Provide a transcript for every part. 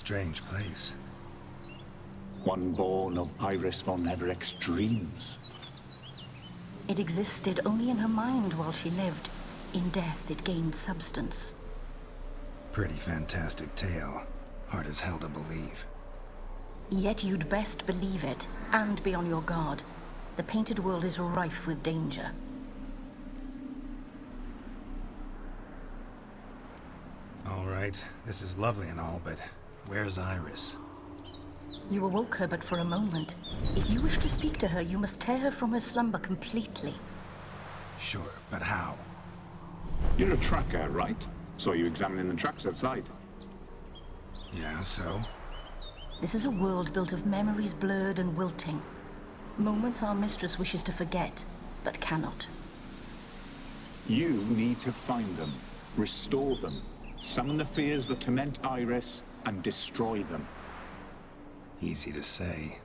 strange place. One born of Iris von Everett's dreams. It existed only in her mind while she lived. In death, it gained substance. Pretty fantastic tale. Hard as hell to believe. Yet you'd best believe it, and be on your guard. The painted world is rife with danger. All right, this is lovely and all, but where's Iris? You awoke her but for a moment. If you wish to speak to her, you must tear her from her slumber completely. Sure, but how? You're a tracker, right? Saw you examining the tracks outside. Yeah, so? This is a world built of memories blurred and wilting. Moments our mistress wishes to forget, but cannot. You need to find them, restore them, summon the fears that torment Iris, and destroy them. Easy to say.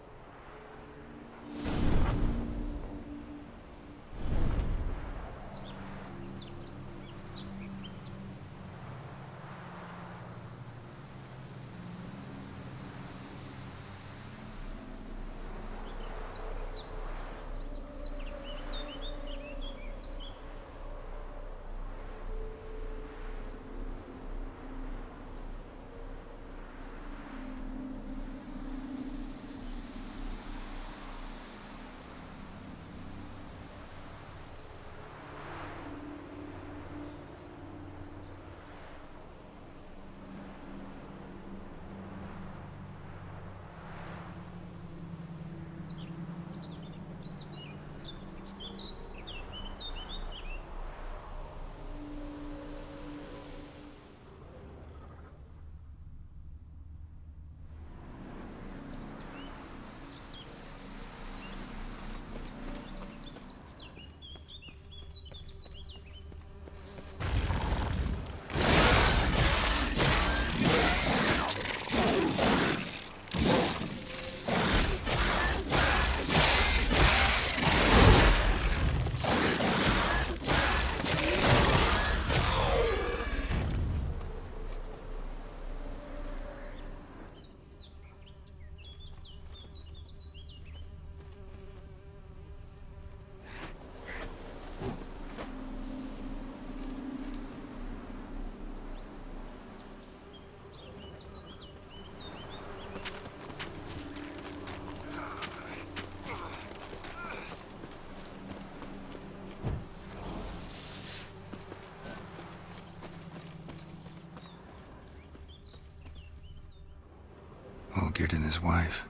Olgierd and his wife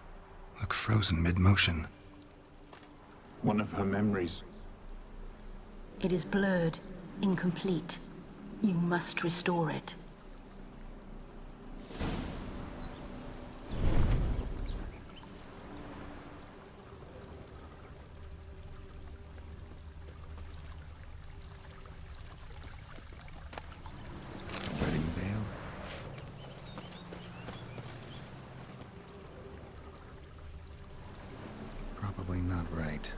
look frozen mid-motion. One of her memories. It is blurred, incomplete. You must restore it. Wedding veil? Probably not right.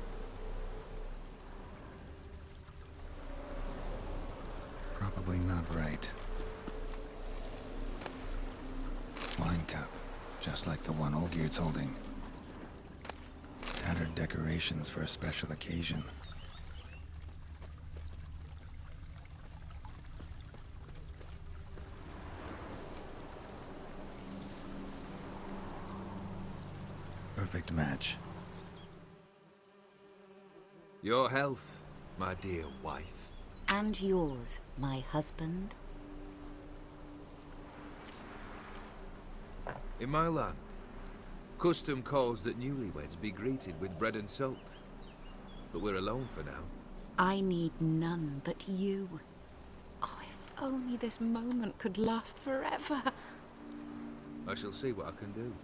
Probably not right. Wine cup, just like the one Olgierd's holding. Tattered decorations for a special occasion. Perfect match. Your health, my dear wife. And yours, my husband. In my land, custom calls that newlyweds be greeted with bread and salt. But we're alone for now. I need none but you. Oh, if only this moment could last forever. I shall see what I can do.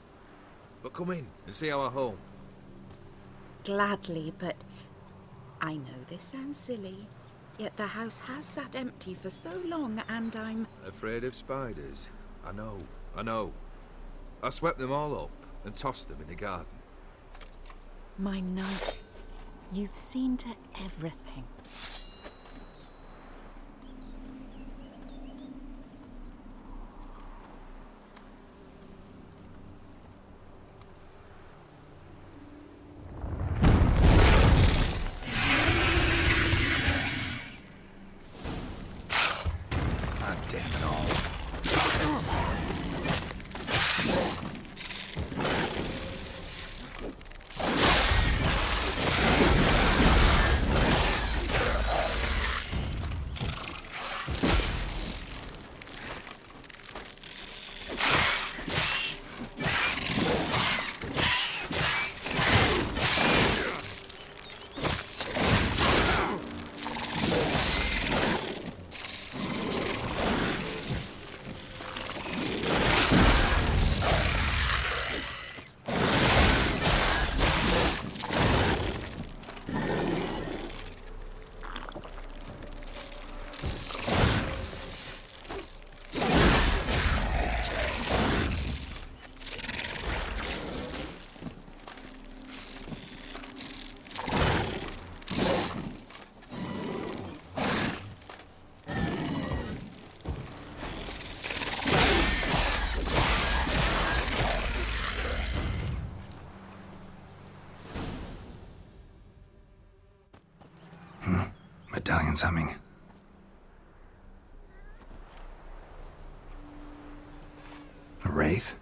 But come in and see our home. Gladly, but I know this sounds silly, yet the house has sat empty for so long, and I'm Afraid of spiders? I know. I swept them all up and tossed them in the garden. my knight. You've seen to everything. Damn it all. Medallion's humming. A wraith?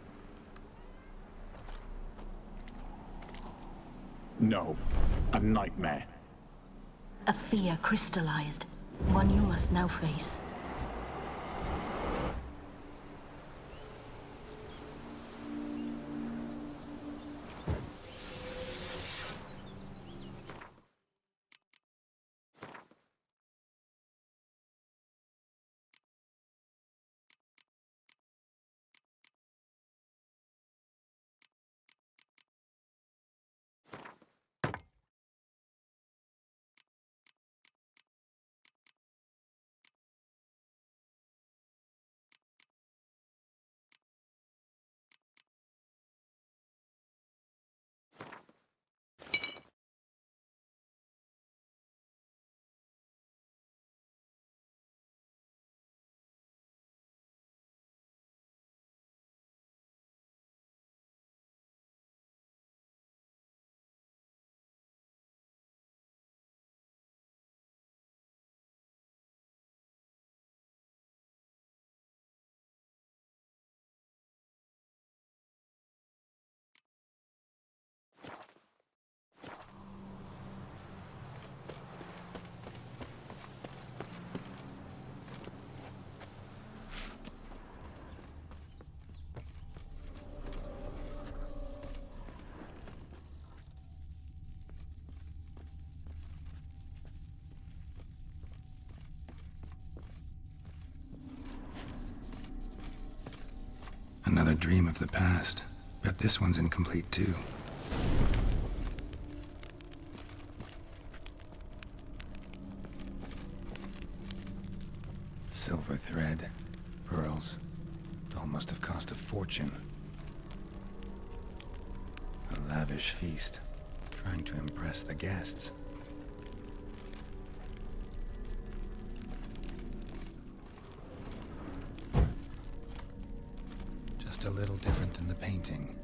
No, a nightmare. A fear crystallized, one you must now face. Another dream of the past. Bet this one's incomplete too. Silver thread, pearls. It all must have cost a fortune. A lavish feast, trying to impress the guests. Just a little different than the painting.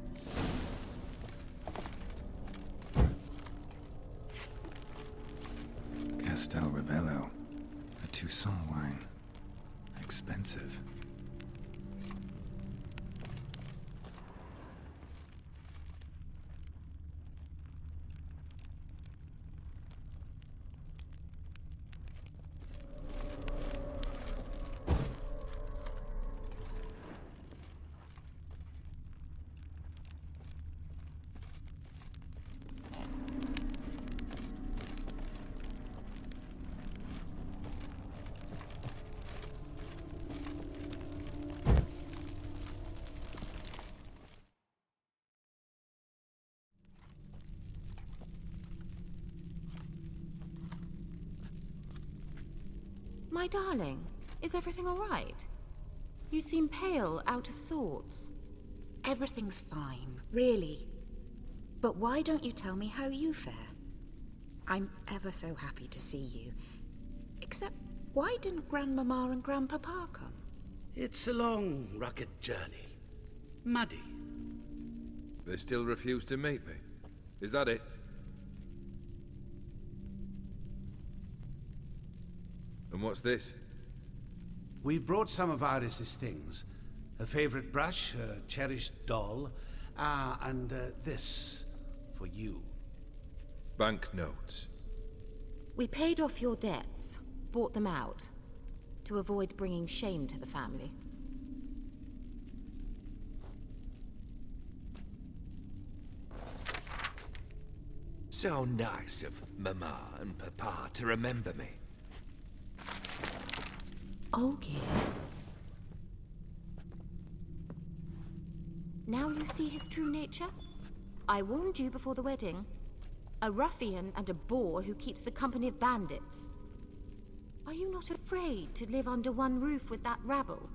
Castel Ravello, a Toussaint wine. Expensive. My darling, is everything all right? You seem pale, out of sorts. Everything's fine, really. But why don't you tell me how you fare? I'm ever so happy to see you. Except, why didn't Grandmama and Grandpapa come? It's a long, rugged journey. Muddy. They still refuse to meet me. Is that it? And what's this? We've brought some of Iris's things. Her favorite brush, her cherished doll, and this for you. Banknotes. We paid off your debts, bought them out, to avoid bringing shame to the family. So nice of Mama and Papa to remember me. Olgierd. Now you see his true nature? I warned you before the wedding. A ruffian and a boor who keeps the company of bandits. Are you not afraid to live under one roof with that rabble?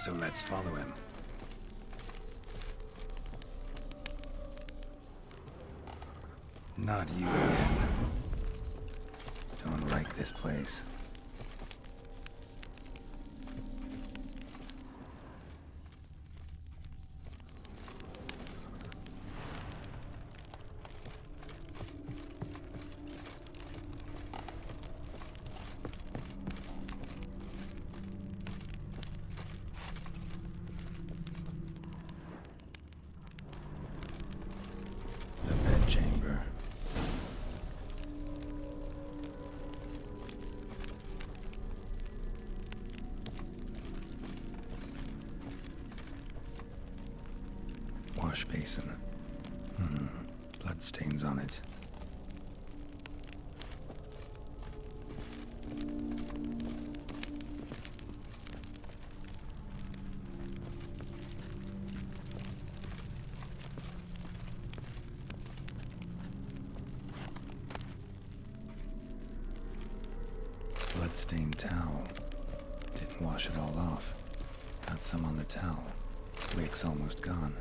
So let's follow him. Not you again. Don't like this place. The bedchamber. Wash basin. Bloodstains on it. Bloodstained towel. Didn't wash it all off. Got some on the towel. Wick's almost gone.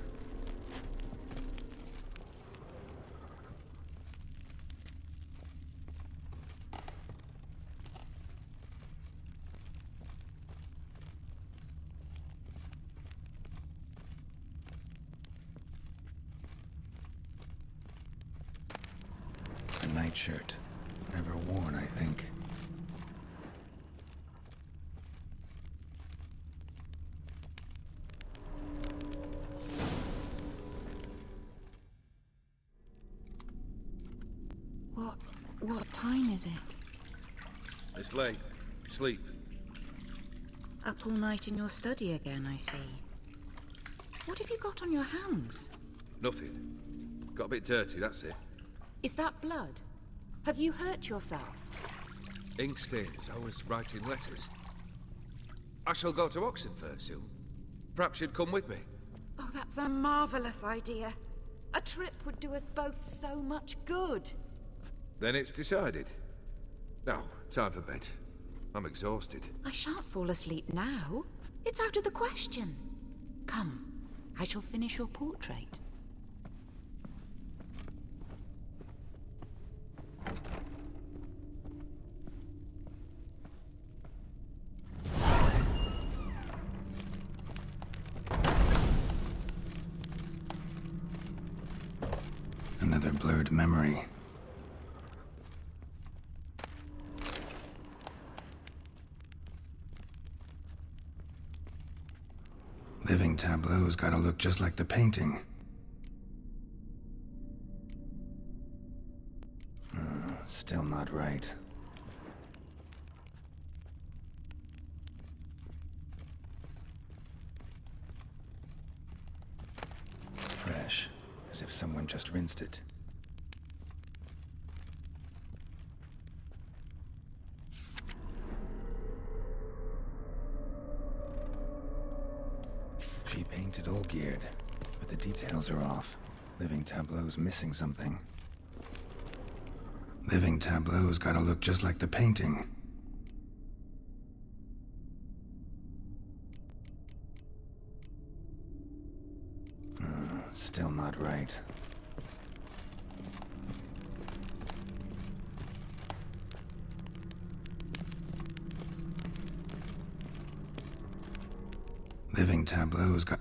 A nightshirt. Never worn, I think. What time is it? It's late. Sleep. Up all night in your study again, I see. What have you got on your hands? Nothing. Got a bit dirty, that's it. Is that blood? Have you hurt yourself? Ink stains. I was writing letters. I shall go to Oxenfurt soon. Perhaps you'd come with me. Oh, that's a marvelous idea. A trip would do us both so much good. Then it's decided. Now, time for bed. I'm exhausted. I shan't fall asleep now. It's out of the question. Come, I shall finish your portrait. Another blurred memory. Living tableau's gotta look just like the painting. Still not right. Fresh, as if someone just rinsed it. She painted Olgierd, but the details are off. Living tableau's missing something. Living tableau's gotta look just like the painting. Still not right. Living tableaus got...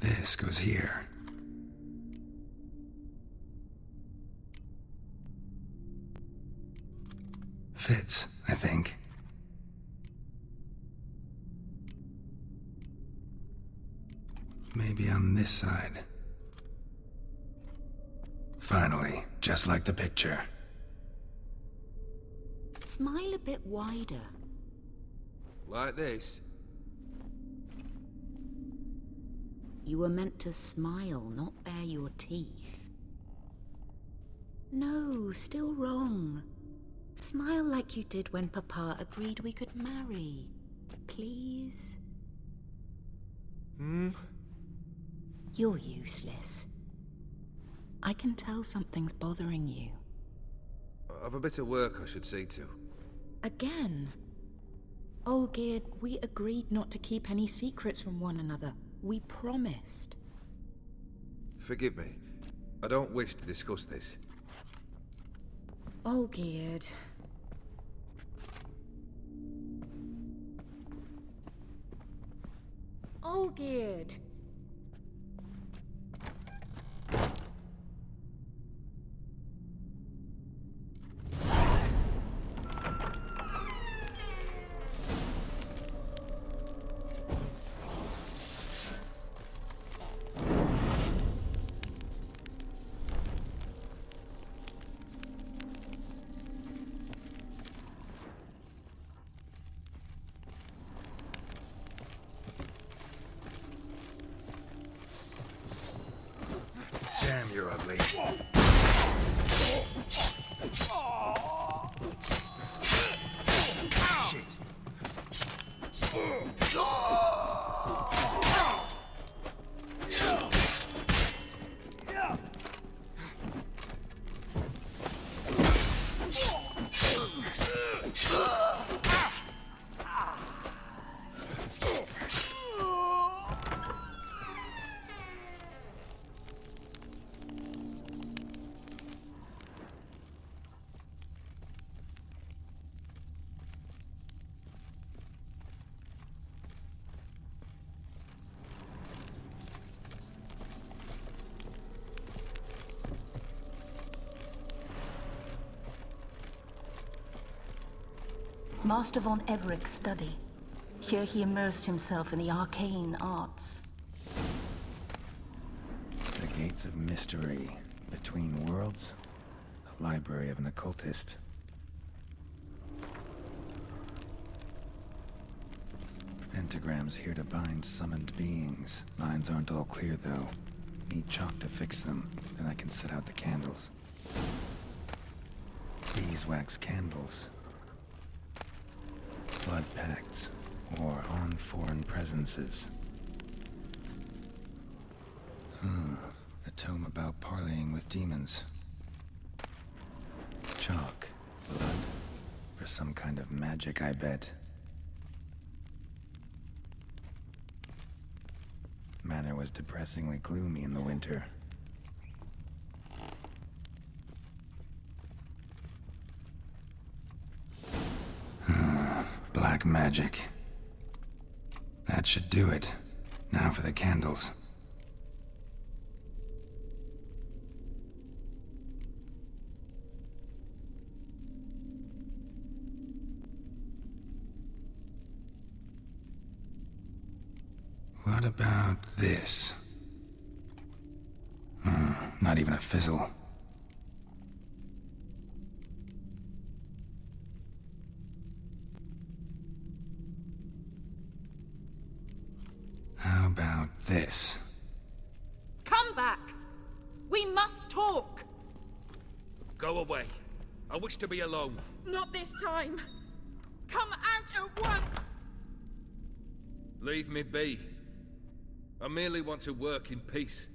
This goes here. Fits, I think. Maybe on this side. Finally, just like the picture. Smile a bit wider. Like this? You were meant to smile, not bare your teeth. No, still wrong. Smile like you did when Papa agreed we could marry. Please? You're useless. I can tell something's bothering you. I've a bit of work I should see to. Again? Olgierd, we agreed not to keep any secrets from one another. We promised. Forgive me. I don't wish to discuss this. Olgierd. Olgierd! Damn, you're ugly. Shit. Master von Everett's study. Here he immersed himself in the arcane arts. The gates of mystery between worlds. The library of an occultist. Pentagrams here to bind summoned beings. Lines aren't all clear, though. Need chalk to fix them, then I can set out the candles. Beeswax candles. Blood pacts, or on foreign presences. A tome about parleying with demons. Chalk. Blood. For some kind of magic, I bet. Manor was depressingly gloomy in the winter. Black magic. That should do it. Now for the candles. What about this? Not even a fizzle. How about this? Come back! We must talk! Go away. I wish to be alone. Not this time! Come out at once! Leave me be. I merely want to work in peace.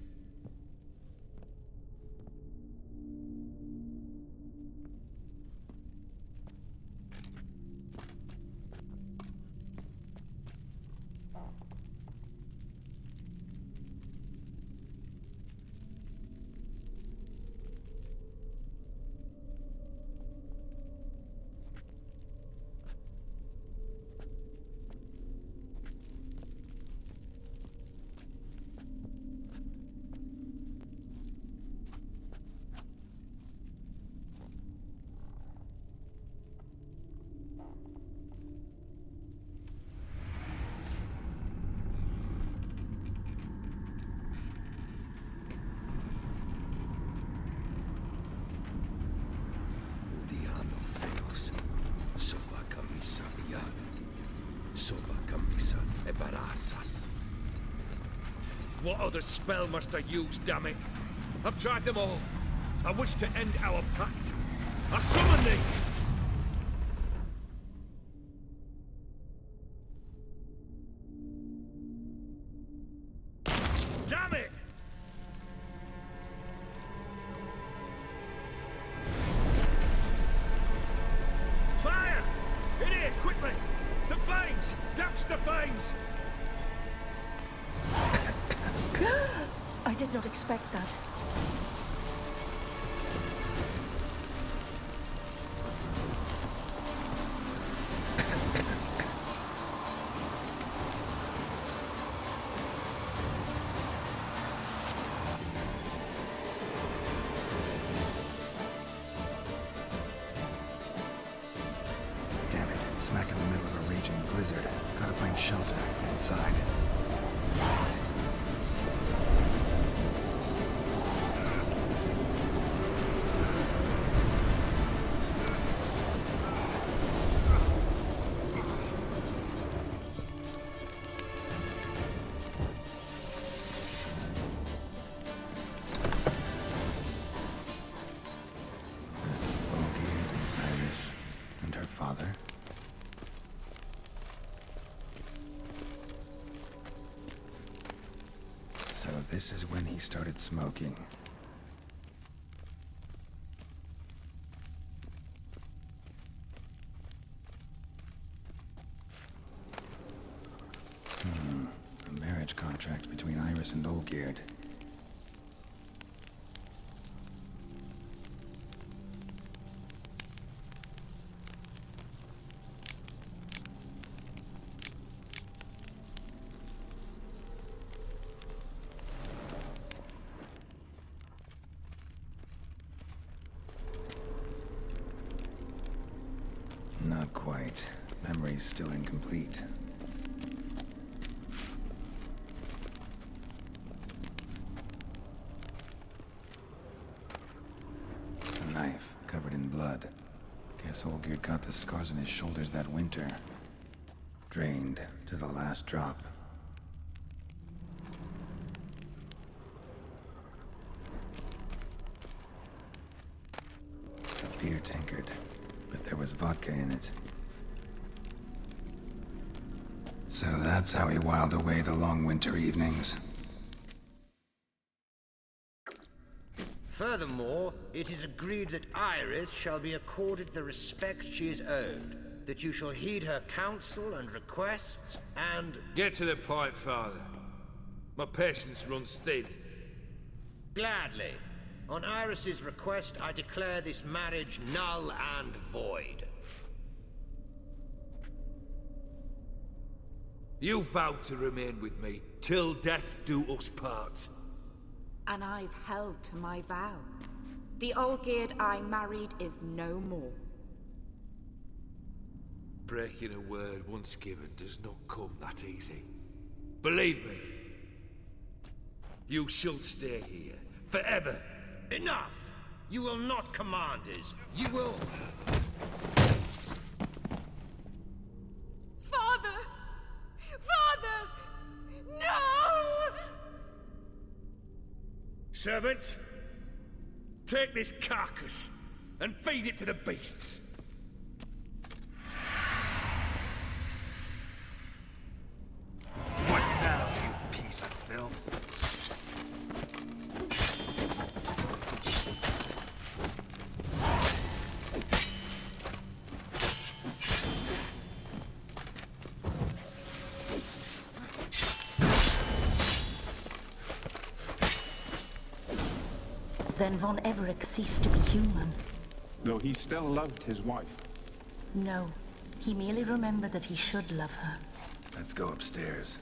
What other spell must I use, damn it? I've tried them all. I wish to end our pact. I summon thee! Damn it! Fire! In here, quickly! The flames! Douse the flames! I did not expect that. Damn it. Smack in the middle of a raging blizzard. Gotta find shelter. Get inside. Iris and her father. So this is when he started smoking. A marriage contract between Iris and Olgierd. Not quite. Memory's still incomplete. A knife, covered in blood. Guess Olgierd got the scars on his shoulders that winter. Drained to the last drop. A beer tankard. But there was vodka in it. So that's how he whiled away the long winter evenings. Furthermore, it is agreed that Iris shall be accorded the respect she is owed, that you shall heed her counsel and requests, and... Get to the point, Father. My patience runs thin. Gladly. On Iris's request, I declare this marriage null and void. You vowed to remain with me, till death do us part. And I've held to my vow. The Olgierd I married is no more. Breaking a word once given does not come that easy. Believe me. You shall stay here, forever. Enough! You will not command us. You will... Father! Father! No! Servants, take this carcass and feed it to the beasts. What now, you piece of filth? Then Von Everett ceased to be human. Though he still loved his wife. No, he merely remembered that he should love her. Let's go upstairs.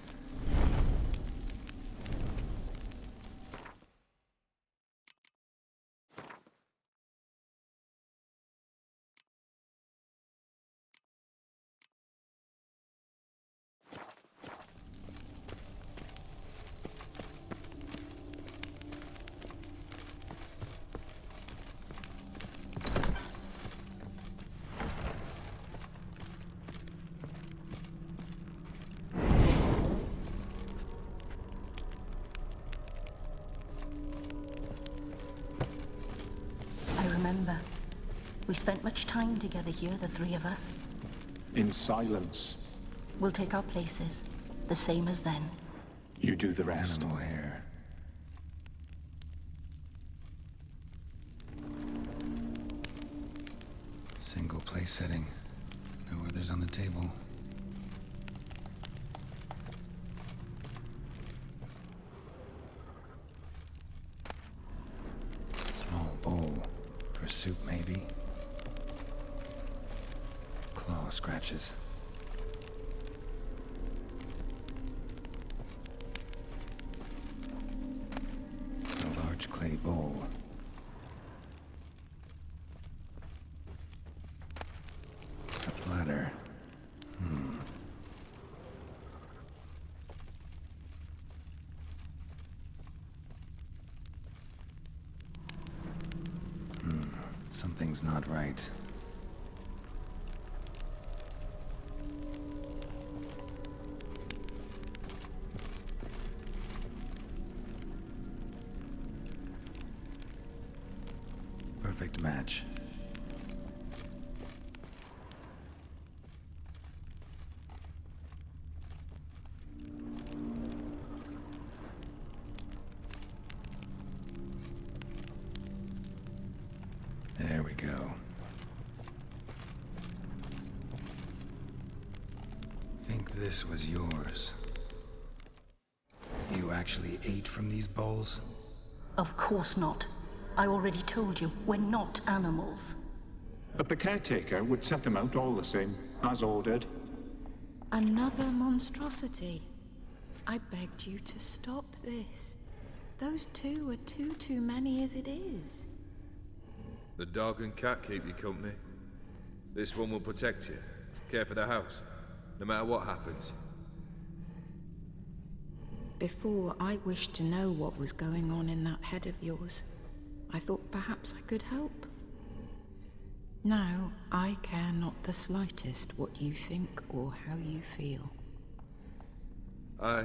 We spent much time together here, the three of us. In silence. We'll take our places, the same as then. You do the rest. Animal hair. Single place setting. No others on the table. Small bowl. For soup, maybe? Claw scratches. A large clay bowl. A platter. Something's not right. Perfect match. There we go. Think this was yours. You actually ate from these bowls? Of course not. I already told you, we're not animals. But the caretaker would set them out all the same, as ordered. Another monstrosity. I begged you to stop this. Those two are too many as it is. The dog and cat keep you company. This one will protect you, care for the house, no matter what happens. Before, I wished to know what was going on in that head of yours. I thought perhaps I could help. Now, I care not the slightest what you think or how you feel. I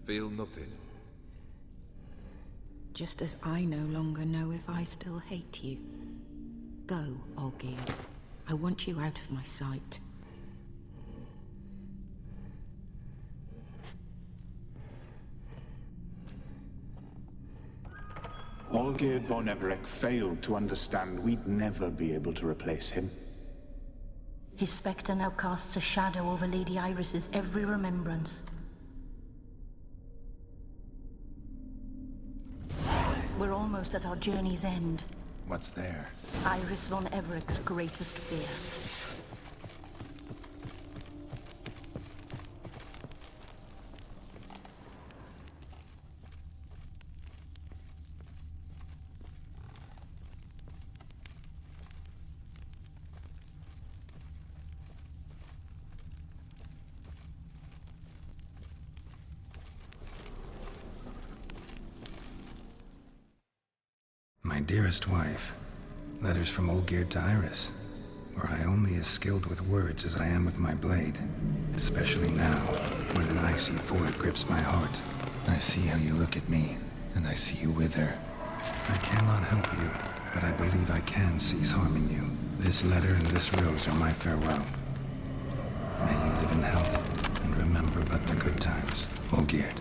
feel nothing. Just as I no longer know if I still hate you. Go, Olgierd. I want you out of my sight. Olgierd von Everec failed to understand we'd never be able to replace him. His spectre now casts a shadow over Lady Iris's every remembrance. We're almost at our journey's end. What's there? Iris von Everec's greatest fear. My dearest wife, letters from Olgierd to Iris, were I only as skilled with words as I am with my blade, especially now, when an icy void grips my heart. I see how you look at me, and I see you wither. I cannot help you, but I believe I can cease harming you. This letter and this rose are my farewell. May you live in health, and remember but the good times, Olgierd.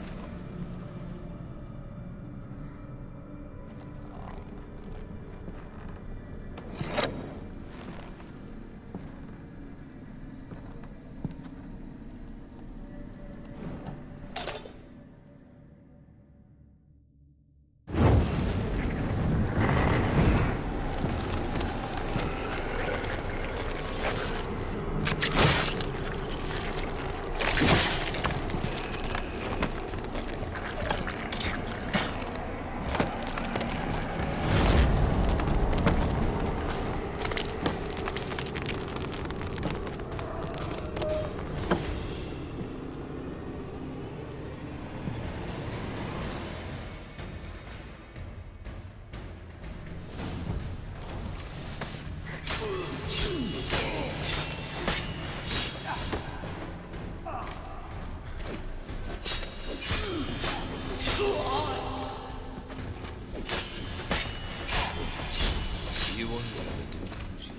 wonder the delusion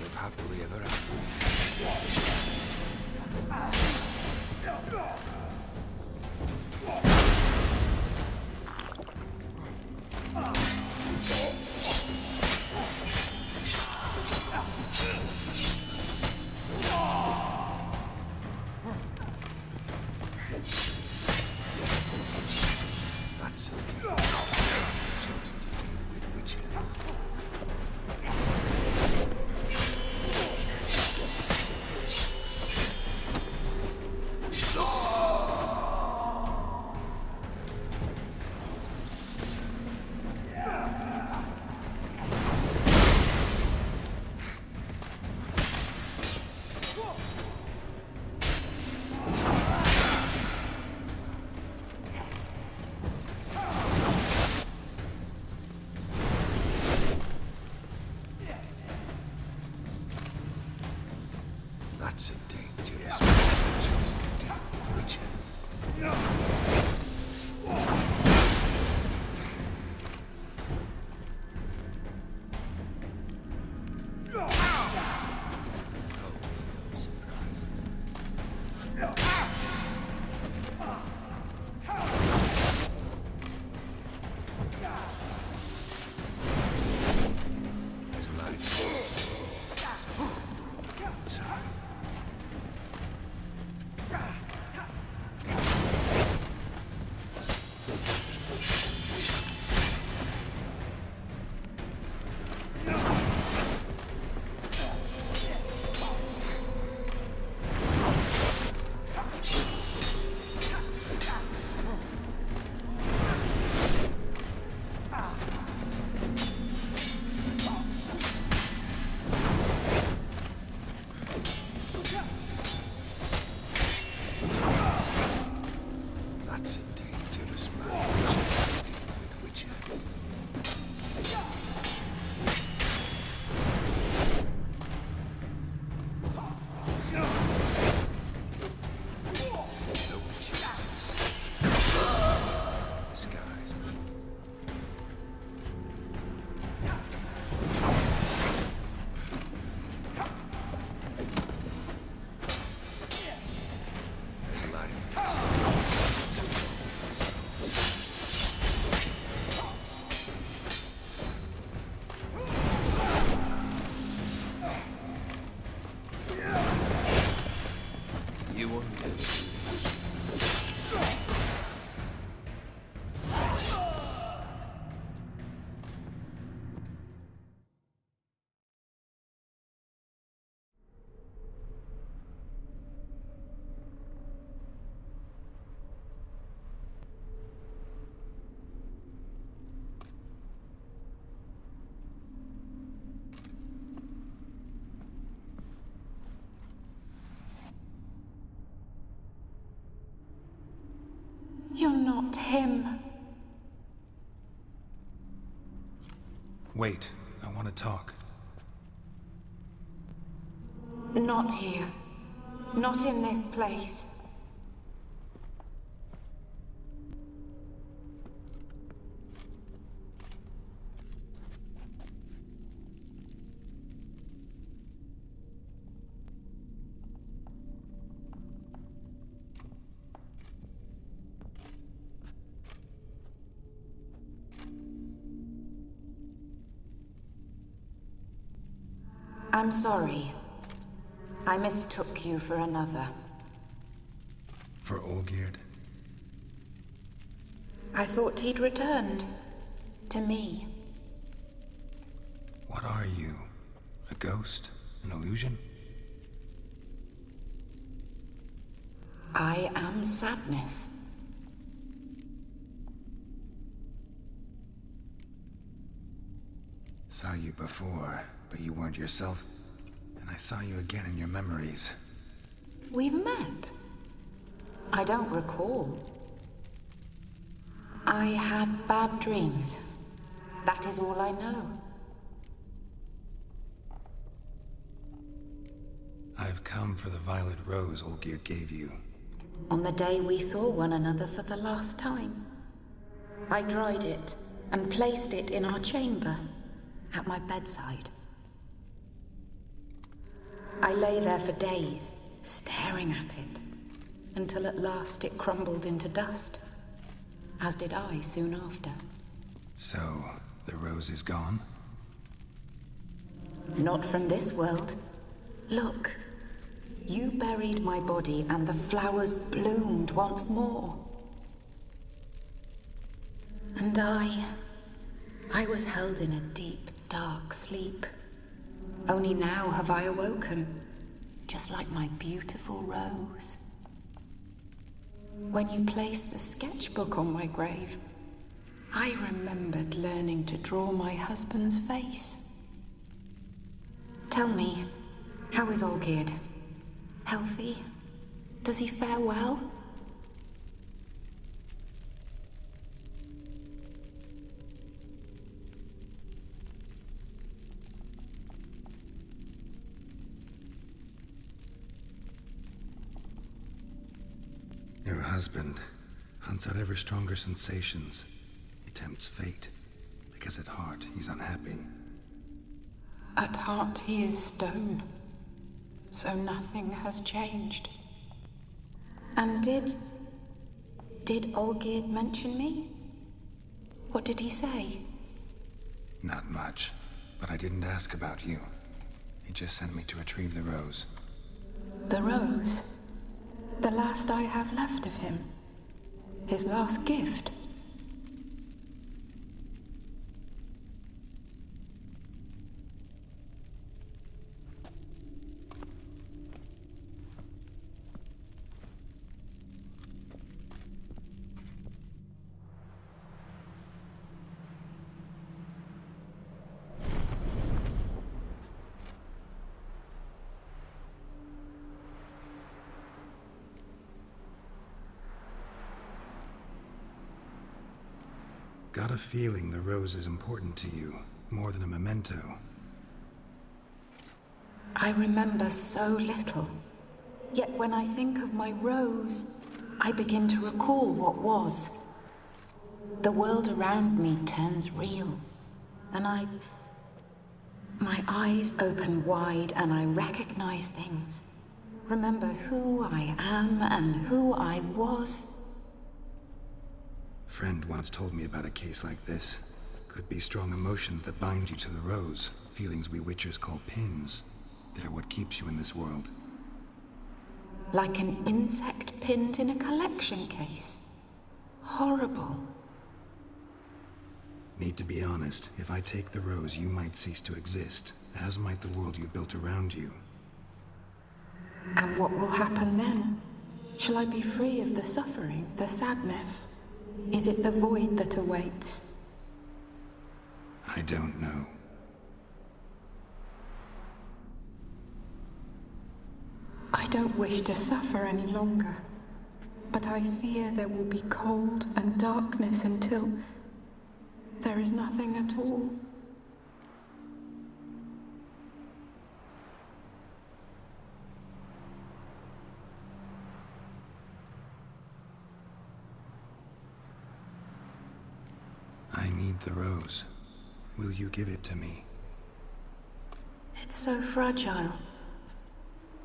live happily ever That's it. Chosen to deal with witches. That's a dangerous man chosen to deal with witches. No surprise. His life is outside. That's a dangerous man chosen to deal with witches. The witches disguise me. His life is you wonder. You're not him. Wait, I want to talk. Not here. Not in this place. I'm sorry. I mistook you for another. For Olgierd? I thought he'd returned. To me. What are you? A ghost? An illusion? I am sadness. Saw you before, but you weren't yourself. And I saw you again in your memories. We've met. I don't recall. I had bad dreams. That is all I know. I've come for the violet rose Olgierd gave you. On the day we saw one another for the last time, I dried it and placed it in our chamber at my bedside. I lay there for days, staring at it, until at last it crumbled into dust, as did I soon after. So, the rose is gone? Not from this world. Look, you buried my body and the flowers bloomed once more. And I was held in a deep, dark sleep. Only now have I awoken, just like my beautiful rose. When you placed the sketchbook on my grave, I remembered learning to draw my husband's face. Tell me, how is Olgierd? Healthy? Does he fare well? Your husband hunts out ever stronger sensations. He tempts fate, because at heart he's unhappy. At heart he is stone, so nothing has changed. And did Olgierd mention me? What did he say? Not much, but I didn't ask about you. He just sent me to retrieve the rose. The rose? The last I have left of him? His last gift? Got a feeling the rose is important to you, more than a memento. I remember so little. Yet when I think of my rose, I begin to recall what was. The world around me turns real, and my eyes open wide and I recognize things. Remember who I am and who I was. Friend once told me about a case like this. Could be strong emotions that bind you to the rose. Feelings we witchers call pins. They're what keeps you in this world. Like an insect pinned in a collection case. Horrible. Need to be honest. If I take the rose, you might cease to exist, as might the world you built around you. And what will happen then? Shall I be free of the suffering, the sadness? Is it the void that awaits? I don't know. I don't wish to suffer any longer, but I fear there will be cold and darkness until there is nothing at all. I need the rose. Will you give it to me? It's so fragile.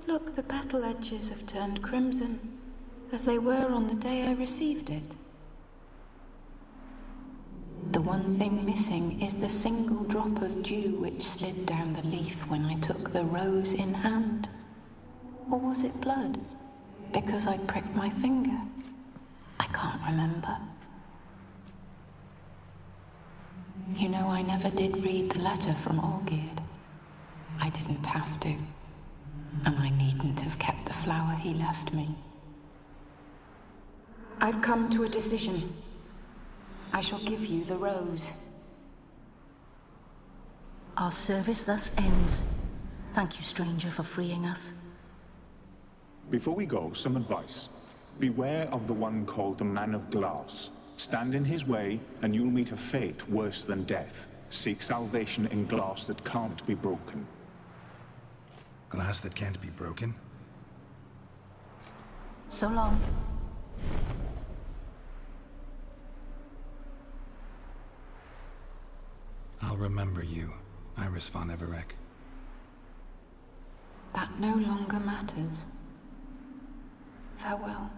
Look, the petal edges have turned crimson, as they were on the day I received it. The one thing missing is the single drop of dew which slid down the leaf when I took the rose in hand. Or was it blood? Because I pricked my finger? I can't remember. You know, I never did read the letter from Olgierd. I didn't have to. And I needn't have kept the flower he left me. I've come to a decision. I shall give you the rose. Our service thus ends. Thank you, stranger, for freeing us. Before we go, some advice. Beware of the one called the Man of Glass. Stand in his way, and you'll meet a fate worse than death. Seek salvation in glass that can't be broken. Glass that can't be broken? So long. I'll remember you, Iris von Everec. That no longer matters. Farewell.